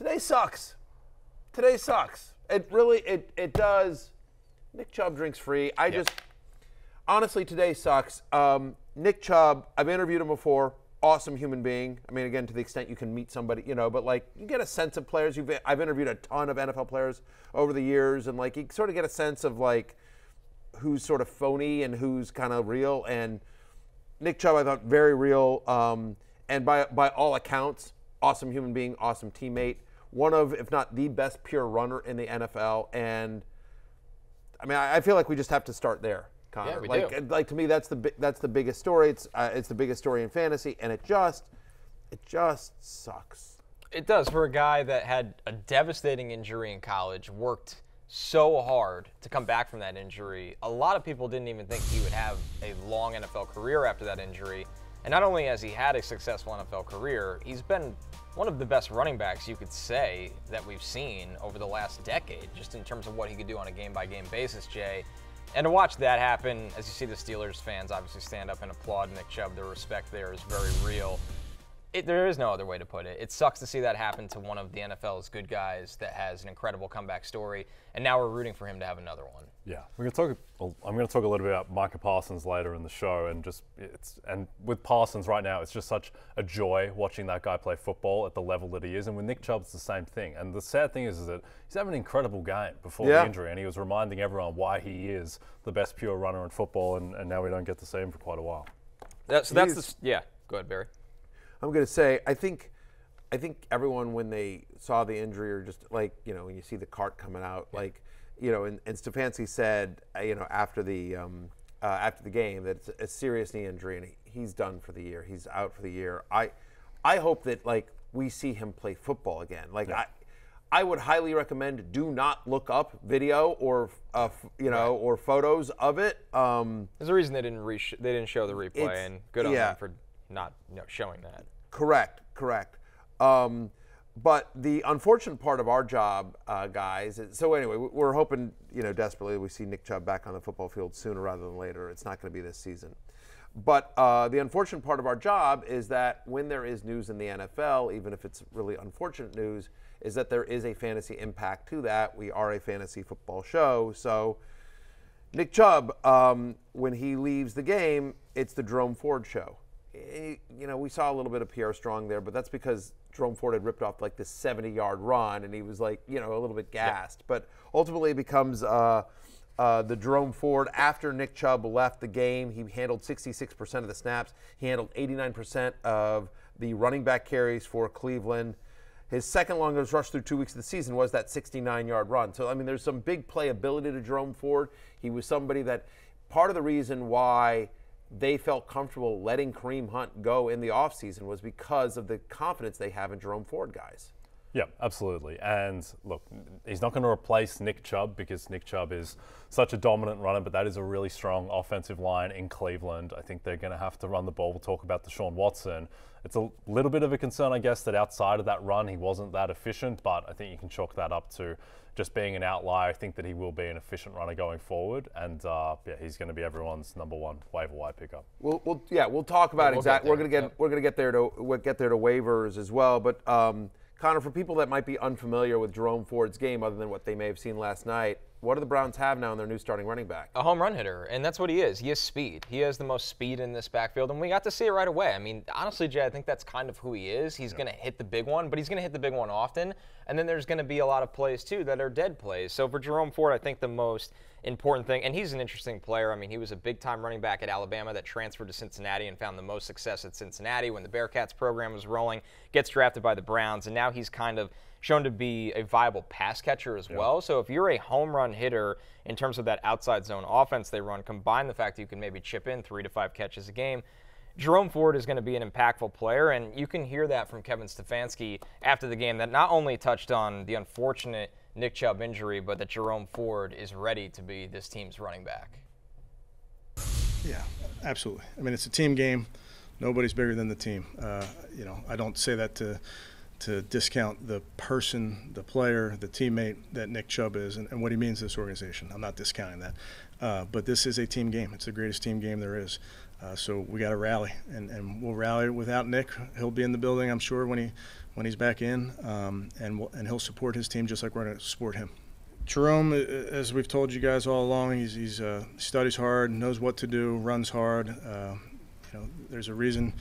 Today sucks. Today sucks. It really, it does. Nick Chubb drinks free. Honestly, today sucks. Nick Chubb, I've interviewed him before. Awesome human being. I mean, again, to the extent you can meet somebody, but like you get a sense of players. I've interviewed a ton of NFL players over the years, and like you sort of get a sense of like who's sort of phony and who's kind of real. And Nick Chubb, I thought, very real. And by all accounts, awesome human being, awesome teammate. One of, if not the best pure runner in the NFL. And I mean, I feel like we just have to start there. Connor. Yeah, we do. Like to me, that's the biggest story. It's the biggest story in fantasy, and it just sucks. It does for a guy that had a devastating injury in college, worked so hard to come back from that injury. A lot of people didn't even think he would have a long NFL career after that injury. And not only has he had a successful NFL career, he's been one of the best running backs you could say that we've seen over the last decade, just in terms of what he could do on a game-by-game basis, Jay. And to watch that happen, as you see the Steelers fans obviously stand up and applaud Nick Chubb, the respect there is very real. There is no other way to put it. It sucks to see that happen to one of the NFL's good guys that has an incredible comeback story, and now we're rooting for him to have another one. Yeah, I'm going to talk a little bit about Micah Parsons later in the show, and with Parsons right now, it's just such a joy watching that guy play football at the level that he is, and with Nick Chubb, it's the same thing. And the sad thing is that he's having an incrediable game before the injury, and he was reminding everyone why he is the best pure runner in football, and now we don't get to see him for quite a while. Go ahead, Barry. I'm going to say, I think everyone, when they saw the injury, or just like, when you see the cart coming out, like, and Stefanski said, after the game that it's a serious knee injury and he's done for the year. He's out for the year. I hope that like we see him play football again. Like I would highly recommend do not look up video or or photos of it. There's a reason they didn't show the replay, and good on them for not showing that. Correct. But the unfortunate part of our job, guys, so anyway, we're hoping, desperately we see Nick Chubb back on the football field sooner rather than later. It's not going to be this season. But the unfortunate part of our job is that when there is news in the NFL, even if it's really unfortunate news, is that there is a fantasy impact to that. We are a fantasy football show. So Nick Chubb, when he leaves the game, it's the Jerome Ford show. We saw a little bit of Pierre Strong there, but that's because Jerome Ford had ripped off like this 70-yard run, and he was like, a little bit gassed. Yeah. But ultimately it becomes the Jerome Ford after Nick Chubb left the game. He handled 66% of the snaps. He handled 89% of the running back carries for Cleveland. His second longest rush through 2 weeks of the season was that 69-yard run. So, I mean, there's some big playability to Jerome Ford. He was somebody that part of the reason why they felt comfortable letting Kareem Hunt go in the offseason was because of the confidence they have in Jerome Ford guys. Yeah, absolutely. And look, he's not going to replace Nick Chubb because Nick Chubb is such a dominant runner, but that is a really strong offensive line in Cleveland. I think they're going to have to run the ball. We'll talk about Deshaun Watson. It's a little bit of a concern, I guess, that outside of that run, he wasn't that efficient, but I think you can chalk that up to just being an outlier. I think that he will be an efficient runner going forward, and he's going to be everyone's number one waiver wire pickup. We'll talk about exactly. We're going to get there to waivers as well, but Connor, for people that might be unfamiliar with Jerome Ford's game, other than what they may have seen last night, what do the Browns have now in their new starting running back? A home run hitter, and that's what he is. He has speed. He has the most speed in this backfield, and we got to see it right away. I mean, honestly, Jay, I think that's kind of who he is. He's going to hit the big one, but he's going to hit the big one often, and then there's going to be a lot of plays, too, that are dead plays. So for Jerome Ford, I think the most important thing, and he's an interesting player. I mean, he was a big-time running back at Alabama that transferred to Cincinnati and found the most success at Cincinnati when the Bearcats program was rolling, gets drafted by the Browns, and now he's kind of shown to be a viable pass catcher as well. So if you're a home run hitter in terms of that outside zone offense they run, combine the fact that you can maybe chip in 3 to 5 catches a game, Jerome Ford is going to be an impactful player, and you can hear that from Kevin Stefanski after the game, that not only touched on the unfortunate Nick Chubb injury, but that Jerome Ford is ready to be this team's running back. Yeah, absolutely. I mean, it's a team game. Nobody's bigger than the team. I don't say that to discount the person, the player, the teammate that Nick Chubb is and what he means to this organization. I'm not discounting that. But this is a team game. It's the greatest team game there is. So we got to rally, and we'll rally without Nick. He'll be in the building, I'm sure, when when he's back in, and he'll support his team just like we're going to support him. Jerome, as we've told you guys all along, he studies hard, knows what to do, runs hard. There's a reason,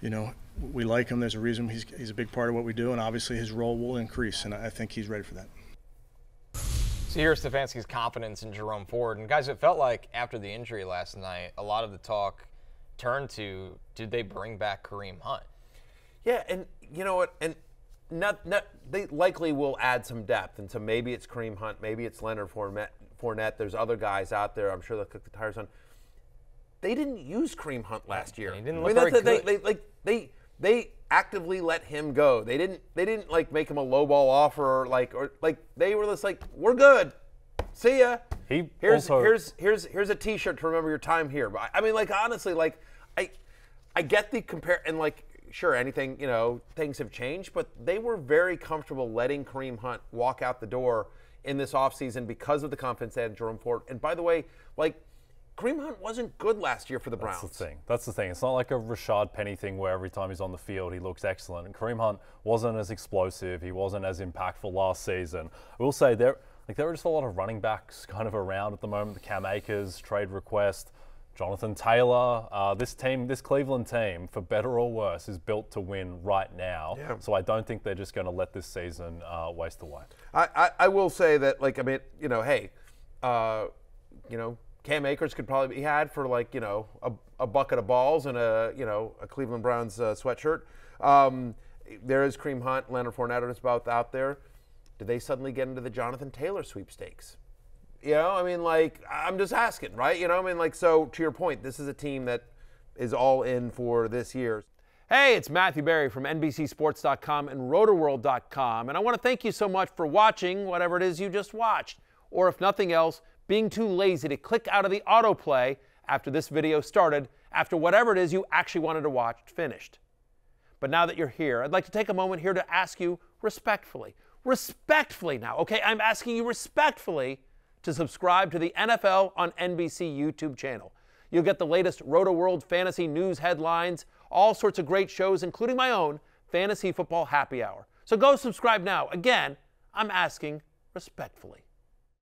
we like him. There's a reason he's a big part of what we do, and obviously his role will increase, and I think he's ready for that. So here's Stefanski's confidence in Jerome Ford. And guys, it felt like after the injury last night, a lot of the talk turned to, did they bring back Kareem Hunt? Yeah, and you know what? And they likely will add some depth, and so maybe it's Kareem Hunt, maybe it's Leonard Fournette. There's other guys out there. I'm sure they'll kick the tires on. They didn't use Kareem Hunt last year. He didn't look very good. They actively let him go. They didn't like make him a lowball offer or they were just like, we're good. See ya. Here's a T-shirt to remember your time here. But I mean, honestly, I get the compare and sure, anything, things have changed, but they were very comfortable letting Kareem Hunt walk out the door in this offseason because of the confidence they had in Jerome Ford. And by the way, Kareem Hunt wasn't good last year for the Browns. That's the thing. It's not like a Rashad Penny thing where every time he's on the field he looks excellent. And Kareem Hunt wasn't as explosive. He wasn't as impactful last season. I will say there are just a lot of running backs kind of around at the moment. The Cam Akers trade request, Jonathan Taylor. This Cleveland team, for better or worse, is built to win right now. Yeah. So I don't think they're just going to let this season waste away. I will say that, Cam Akers could probably be had for a bucket of balls and a Cleveland Browns sweatshirt. There is Kareem Hunt, Leonard Fournette is both out there. Did they suddenly get into the Jonathan Taylor sweepstakes? I'm just asking, right? So to your point, this is a team that is all in for this year. Hey, it's Matthew Berry from NBCSports.com and Rotoworld.com, and I want to thank you so much for watching whatever it is you just watched, or if nothing else, being too lazy to click out of the autoplay after this video started, after whatever it is you actually wanted to watch finished. But now that you're here, I'd like to take a moment here to ask you respectfully now, okay? I'm asking you respectfully to subscribe to the NFL on NBC YouTube channel. You'll get the latest Roto-World fantasy news headlines, all sorts of great shows, including my own Fantasy Football Happy Hour. So go subscribe now. Again, I'm asking respectfully.